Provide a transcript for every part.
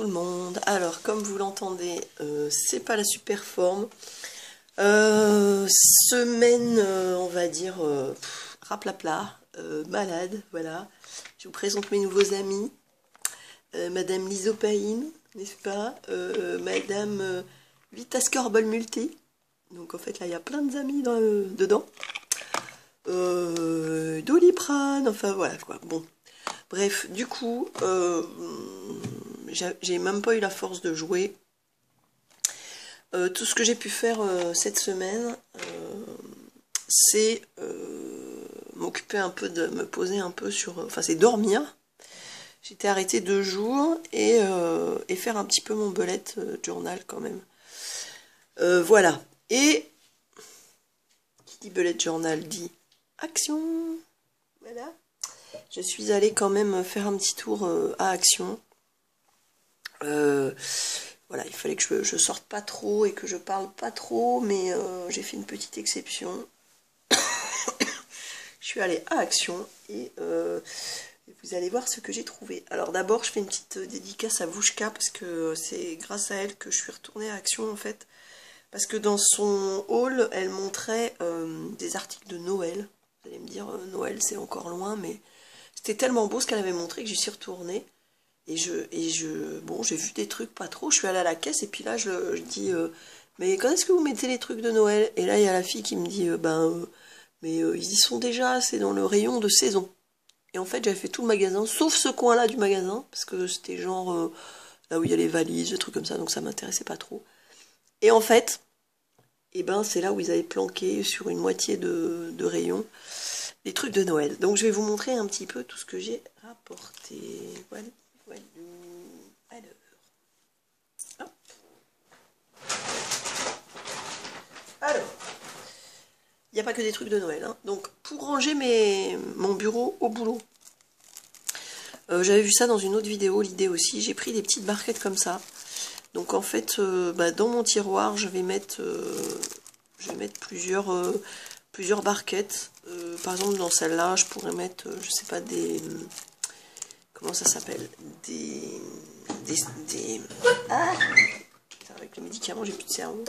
tout le monde. Alors, comme vous l'entendez, c'est pas la super forme. Semaine, on va dire, raplapla, malade, voilà. Je vous présente mes nouveaux amis. Madame Lysopaïne, n'est-ce pas? Madame Vitaskor Multi. Donc en fait, là, il y a plein d'amis dedans. Doliprane, enfin voilà quoi. Bon. Bref, du coup, j'ai même pas eu la force de jouer. Tout ce que j'ai pu faire cette semaine, c'est m'occuper un peu de me poser un peu sur... Enfin, c'est dormir. J'étais arrêtée 2 jours et faire un petit peu mon bullet journal quand même. Voilà. Et qui dit bullet journal dit action. Voilà. Je suis allée quand même faire un petit tour à Action. Voilà, il fallait que je sorte pas trop et que je parle pas trop, mais j'ai fait une petite exception. Je suis allée à Action et vous allez voir ce que j'ai trouvé. Alors d'abord, je fais une petite dédicace à Vouchka parce que c'est grâce à elle que je suis retournée à Action en fait. Parce que dans son haul, elle montrait des articles de Noël. Vous allez me dire, Noël c'est encore loin, mais c'était tellement beau ce qu'elle avait montré que j'y suis retournée. Bon, j'ai vu des trucs pas trop. Je suis allée à la caisse et puis là, je dis, mais quand est-ce que vous mettez les trucs de Noël? Et là, il y a la fille qui me dit, mais ils y sont déjà, c'est dans le rayon de saison. Et en fait, j'avais fait tout le magasin, sauf ce coin-là du magasin, parce que c'était genre là où il y a les valises, des trucs comme ça, donc ça m'intéressait pas trop. Et en fait, eh ben, c'est là où ils avaient planqué sur une moitié de rayon les trucs de Noël. Donc je vais vous montrer un petit peu tout ce que j'ai rapporté. Voilà. Alors, il n'y a pas que des trucs de Noël. Hein. Donc, pour ranger mon bureau au boulot, j'avais vu ça dans une autre vidéo, l'idée aussi. J'ai pris des petites barquettes comme ça. Donc, en fait, dans mon tiroir, je vais mettre plusieurs barquettes. Par exemple, dans celle-là, je pourrais mettre, je sais pas, des... Comment ça s'appelle? Ah, avec les médicaments, j'ai plus de cerveau.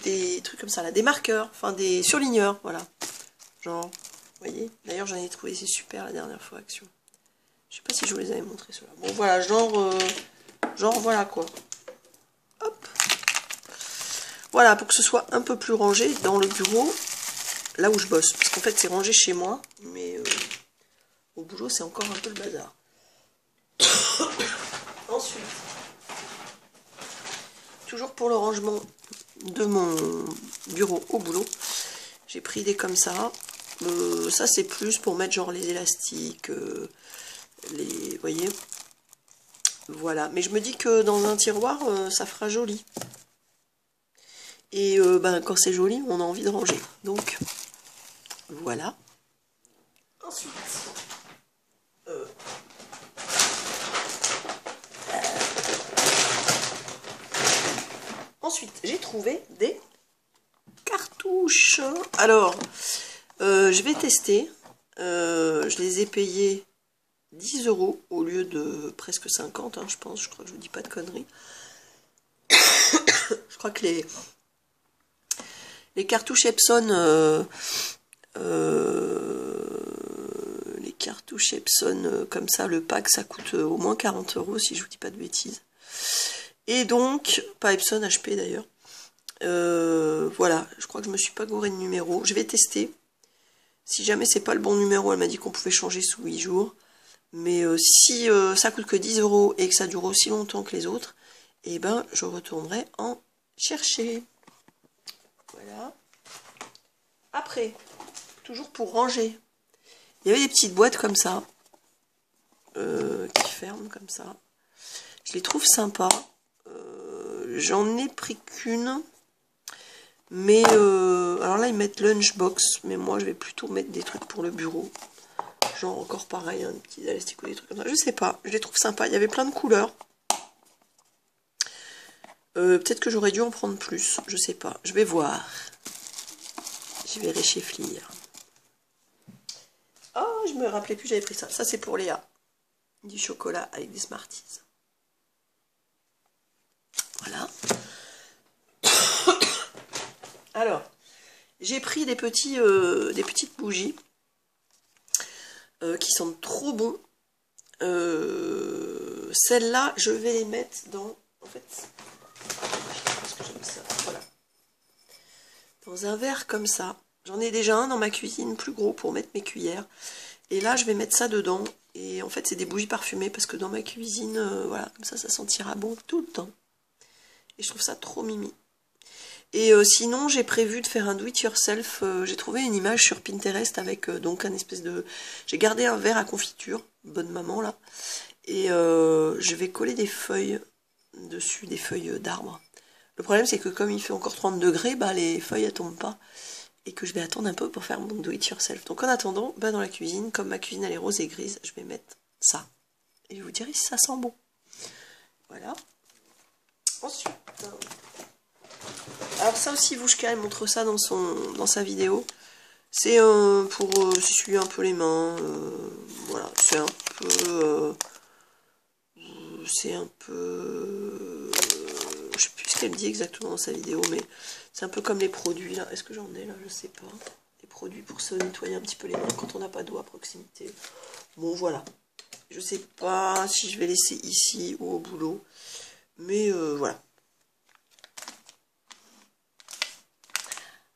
Des trucs comme ça, là. Des marqueurs, enfin des surligneurs, voilà. Genre, vous voyez? D'ailleurs, j'en ai trouvé, c'est super la dernière fois, Action. Je sais pas si je vous les avais montrés, ceux-là. Bon, voilà, genre, voilà, quoi. Hop. Voilà, pour que ce soit un peu plus rangé dans le bureau, là où je bosse. Parce qu'en fait, c'est rangé chez moi, mais au boulot, c'est encore un peu le bazar. Ensuite, toujours pour le rangement de mon bureau au boulot, j'ai pris des comme ça. Ça, c'est plus pour mettre genre les élastiques, vous voyez. Voilà, mais je me dis que dans un tiroir, ça fera joli. Et quand c'est joli, on a envie de ranger. Donc, voilà. Ensuite, j'ai trouvé des cartouches. Alors, je vais tester. Je les ai payés 10 € au lieu de presque 50, hein, je pense. Je crois que je vous dis pas de conneries. Je crois que les cartouches Epson, comme ça, le pack, ça coûte au moins 40 € si je vous dis pas de bêtises. Et donc, pas Epson, HP d'ailleurs. Voilà, je crois que je me suis pas gourée de numéro. Je vais tester. Si jamais c'est pas le bon numéro, elle m'a dit qu'on pouvait changer sous 8 jours. Mais si ça coûte que 10 € et que ça dure aussi longtemps que les autres, eh ben je retournerai en chercher. Voilà. Après, toujours pour ranger, il y avait des petites boîtes comme ça, qui ferment comme ça. Je les trouve sympas. J'en ai pris qu'une. Mais, alors là, ils mettent lunchbox. Mais moi, je vais plutôt mettre des trucs pour le bureau. Genre, encore pareil, un petit élastique ou des trucs comme ça. Je sais pas, je les trouve sympas. Il y avait plein de couleurs. Peut-être que j'aurais dû en prendre plus. Je sais pas. Je vais voir. Je vais réchéflir. Oh, je me rappelais plus, j'avais pris ça. Ça, c'est pour Léa. Du chocolat avec des Smarties. Voilà. Alors, j'ai pris des petites bougies qui sentent trop bon. Celles-là, je vais les mettre dans... En fait, parce que j'aime ça, voilà. Dans un verre comme ça. J'en ai déjà un dans ma cuisine, plus gros, pour mettre mes cuillères. Et là, je vais mettre ça dedans. Et en fait, c'est des bougies parfumées, parce que dans ma cuisine, voilà, comme ça sentira bon tout le temps. Et je trouve ça trop mimi. Et sinon, j'ai prévu de faire un do-it-yourself. J'ai trouvé une image sur Pinterest avec donc un espèce de... J'ai gardé un verre à confiture, bonne maman là. Et je vais coller des feuilles dessus, des feuilles d'arbres. Le problème, c'est que comme il fait encore 30 degrés, bah, les feuilles ne tombent pas. Et que je vais attendre un peu pour faire mon do-it-yourself. Donc en attendant, bah, dans la cuisine, comme ma cuisine elle est rose et grise, je vais mettre ça. Et je vous dirai si ça sent bon. Voilà. Ensuite... Alors ça aussi, Vouchka, elle montre ça dans sa vidéo. C'est pour s'essuyer un peu les mains. Voilà, c'est un peu... je sais plus ce qu'elle dit exactement dans sa vidéo, mais c'est un peu comme les produits là. Est-ce que j'en ai là? Je sais pas. Les produits pour se nettoyer un petit peu les mains quand on n'a pas d'eau à proximité. Bon, voilà. Je sais pas si je vais laisser ici ou au boulot. Mais voilà.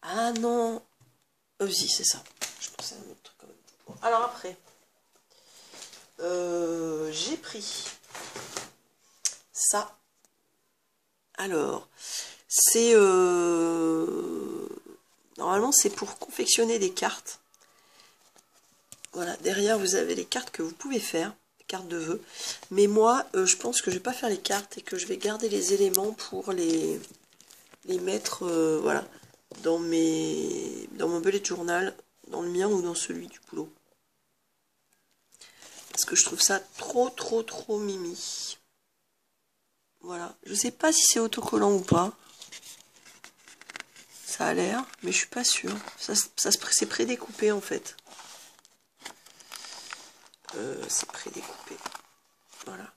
Ah non. Si, c'est ça. Je pensais à un autre truc quand même. Bon, alors après, j'ai pris ça. Alors, c'est... normalement, c'est pour confectionner des cartes. Voilà, derrière, vous avez les cartes que vous pouvez faire, les cartes de vœux. Mais moi, je pense que je vais pas faire les cartes et que je vais garder les éléments pour les mettre, voilà, dans mon bullet journal, dans le mien ou dans celui du boulot. Parce que je trouve ça trop mimi. Voilà, je sais pas si c'est autocollant ou pas. Ça a l'air, mais je suis pas sûre. C'est prédécoupé en fait. C'est prédécoupé. Voilà.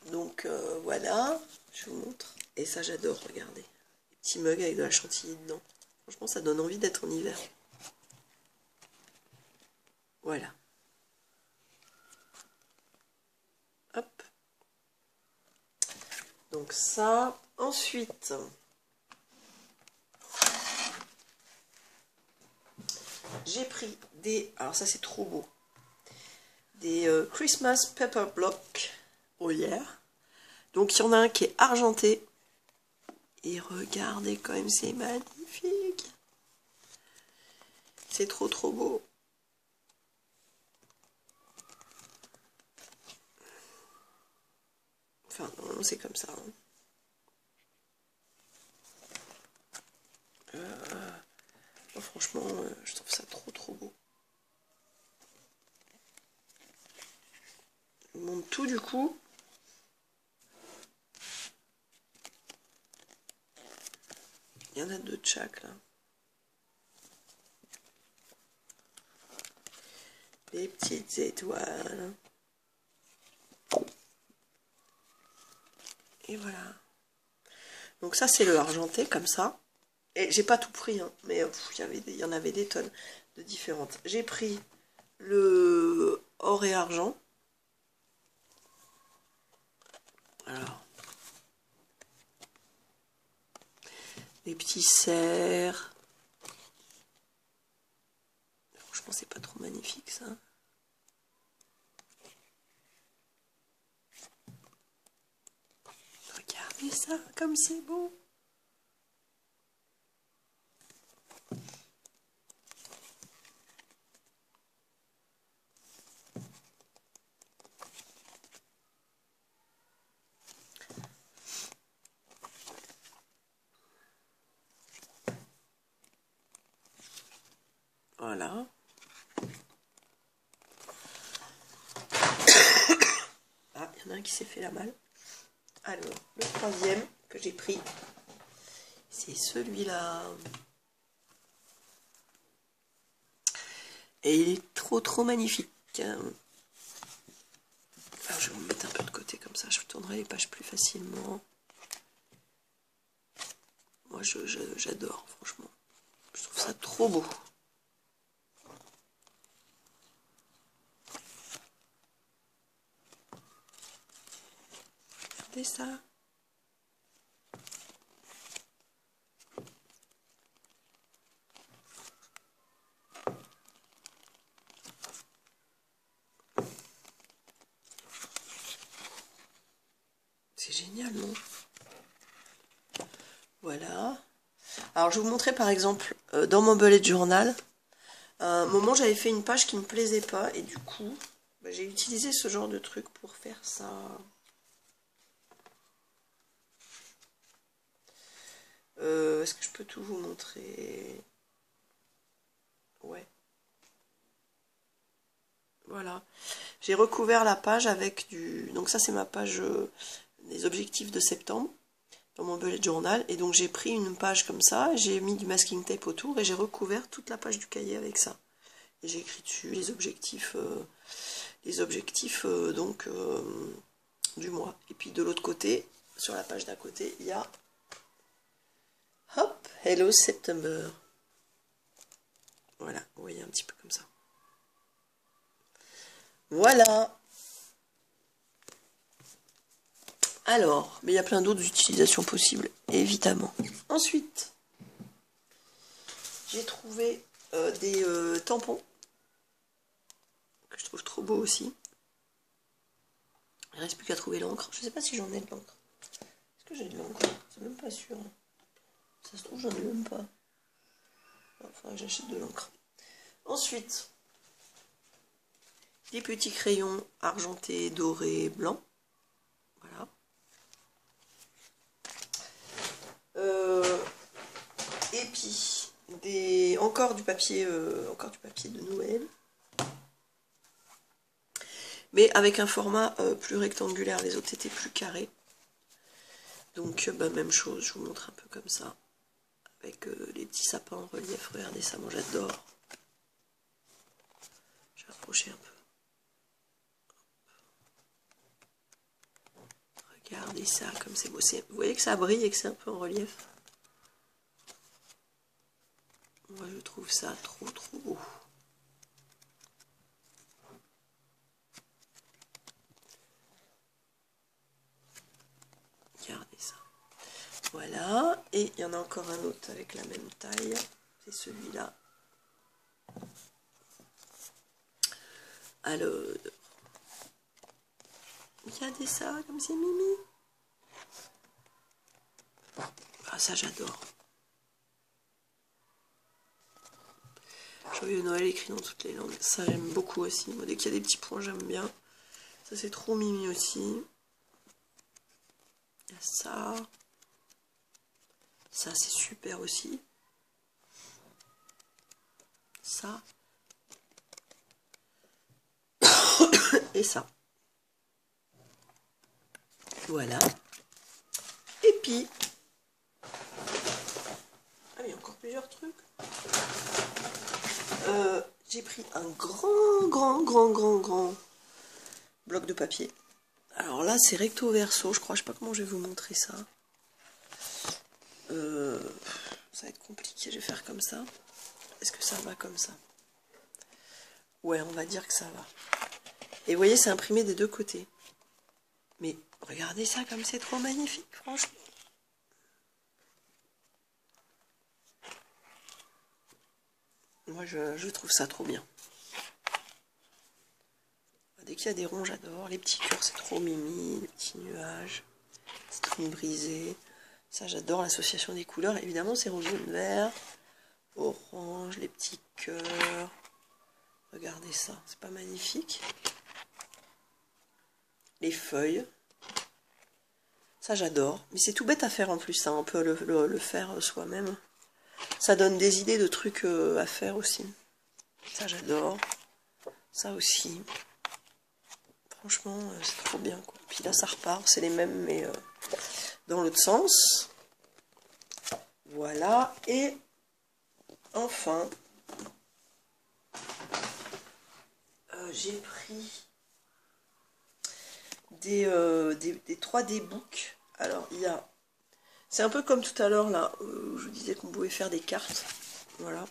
Donc voilà, je vous montre. Et ça j'adore, regardez. Les petits mugs avec de la chantilly dedans. Franchement, ça donne envie d'être en hiver. Voilà. Hop. Donc ça. Ensuite, j'ai pris des... Alors ça c'est trop beau. Des Christmas Pepper Block. Oh yeah. Donc il y en a un qui est argenté. Et regardez quand même, c'est magnifique. C'est trop beau. Enfin, normalement c'est comme ça. Hein. Bon, franchement, je trouve ça trop beau. Je vous montre tout du coup. Il y en a deux de chaque là. Les petites étoiles. Et voilà. Donc ça c'est le argenté comme ça. Et j'ai pas tout pris, hein, mais il y en avait des tonnes de différentes. J'ai pris le or et argent. Alors. Les petits cerfs. Franchement, c'est pas trop magnifique ça. Regardez ça, comme c'est beau. Voilà. Ah, il y en a un qui s'est fait la malle. Alors, le troisième que j'ai pris, c'est celui-là. Et il est trop magnifique. Alors, je vais me mettre un peu de côté comme ça, je tournerai les pages plus facilement. Moi, j'adore, franchement. Je trouve ça trop beau. Regardez ça. C'est génial, non? Voilà. Alors, je vais vous montrer par exemple, dans mon bullet journal, à un moment, j'avais fait une page qui ne me plaisait pas, et du coup, bah, j'ai utilisé ce genre de truc pour faire ça. Est-ce que je peux tout vous montrer? Ouais. Voilà. J'ai recouvert la page avec du... Donc ça, c'est ma page des objectifs de septembre, dans mon bullet journal. Et donc, j'ai pris une page comme ça, j'ai mis du masking tape autour, et j'ai recouvert toute la page du cahier avec ça. Et j'ai écrit dessus les objectifs donc du mois. Et puis de l'autre côté, sur la page d'à côté, il y a hop, Hello September. Voilà, vous voyez un petit peu comme ça. Voilà. Alors, mais il y a plein d'autres utilisations possibles, évidemment. Ensuite, j'ai trouvé des tampons que je trouve trop beaux aussi. Il ne reste plus qu'à trouver l'encre. Je ne sais pas si j'en ai de l'encre. Est-ce que j'ai de l'encre? C'est même pas sûr. Ça se trouve, j'en ai même pas. Il faudra que j'achète de l'encre. Ensuite, des petits crayons argentés, dorés, blancs. Voilà. Et puis, encore du papier de Noël. Mais avec un format plus rectangulaire, les autres étaient plus carrés. Donc, bah, même chose, je vous montre un peu comme ça. Avec les petits sapins en relief, regardez ça, moi j'adore. Je vais approcher un peu. Regardez ça, comme c'est beau. Vous voyez que ça brille et que c'est un peu en relief. Moi je trouve ça trop beau. Regardez ça. Voilà, et il y en a encore un autre avec la même taille. C'est celui-là. Alors, regardez ça, comme c'est mimi. Ah, ça j'adore. Joyeux Noël écrit dans toutes les langues. Ça j'aime beaucoup aussi. Moi, dès qu'il y a des petits points, j'aime bien. Ça c'est trop mimi aussi. Il y a ça. Ça c'est super aussi. Ça. Et ça. Voilà. Et puis... Ah, il y a encore plusieurs trucs. J'ai pris un grand bloc de papier. Alors là, c'est recto verso, je crois. Je sais pas comment je vais vous montrer ça. Ça va être compliqué, je vais faire comme ça. Est-ce que ça va comme ça? Ouais, on va dire que ça va. Et vous voyez, c'est imprimé des deux côtés. Mais regardez ça comme c'est trop magnifique, franchement. Moi, je trouve ça trop bien. Dès qu'il y a des ronds, j'adore. Les petits cœurs, c'est trop mimi. Les petits nuages. C'est trop brisé. Ça, j'adore l'association des couleurs. Évidemment, c'est rouge, jaune, vert, orange, les petits cœurs. Regardez ça, c'est pas magnifique? Les feuilles. Ça, j'adore. Mais c'est tout bête à faire en plus, ça. On peut le faire soi-même. Ça donne des idées de trucs à faire aussi. Ça, j'adore. Ça aussi. Franchement, c'est trop bien, quoi. Puis là, ça repart. C'est les mêmes, mais dans l'autre sens. Voilà. Et enfin, j'ai pris des 3D books. Alors, il y a... C'est un peu comme tout à l'heure, là, où je vous disais qu'on pouvait faire des cartes. Voilà.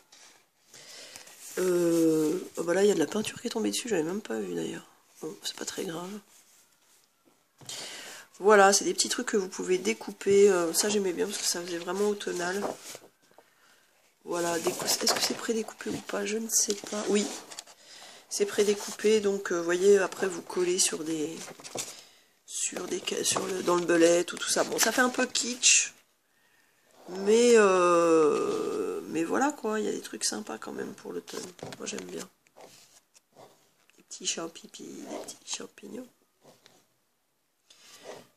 Oh bah là, il y a de la peinture qui est tombée dessus, j'avais même pas vu d'ailleurs. Bon, c'est pas très grave. Voilà, c'est des petits trucs que vous pouvez découper. Ça, j'aimais bien parce que ça faisait vraiment automnal. Voilà, est-ce que c'est prédécoupé ou pas? Je ne sais pas. Oui, c'est prédécoupé, donc vous voyez, après vous collez dans le bellet, tout ça. Bon, ça fait un peu kitsch, mais voilà quoi, il y a des trucs sympas quand même pour l'automne. Moi j'aime bien. Des petits champignons.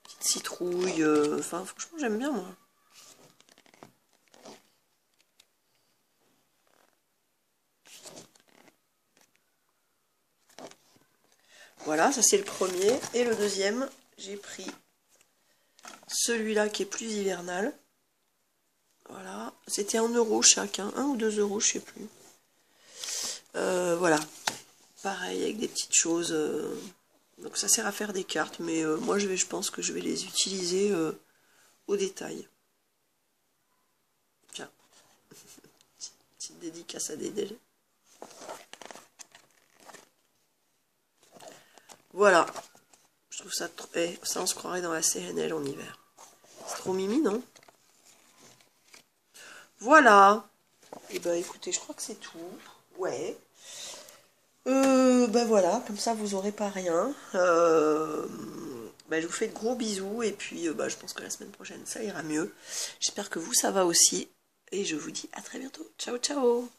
Petite citrouille, enfin franchement j'aime bien moi. Voilà, ça c'est le premier. Et le deuxième, j'ai pris celui-là qui est plus hivernal. Voilà, c'était 1 euro chacun, 1 ou 2 euros, je sais plus. Voilà, pareil avec des petites choses. Donc ça sert à faire des cartes, mais moi je pense que je vais les utiliser au détail. Tiens, petite dédicace à Dédé. Voilà, je trouve ça trop... ça on se croirait dans la CNL en hiver. C'est trop mimi, non? Voilà. Et ben écoutez, je crois que c'est tout. Ouais. Ben voilà, comme ça vous aurez pas rien. Ben, je vous fais de gros bisous et puis ben, je pense que la semaine prochaine ça ira mieux. J'espère que vous ça va aussi et je vous dis à très bientôt. Ciao ciao.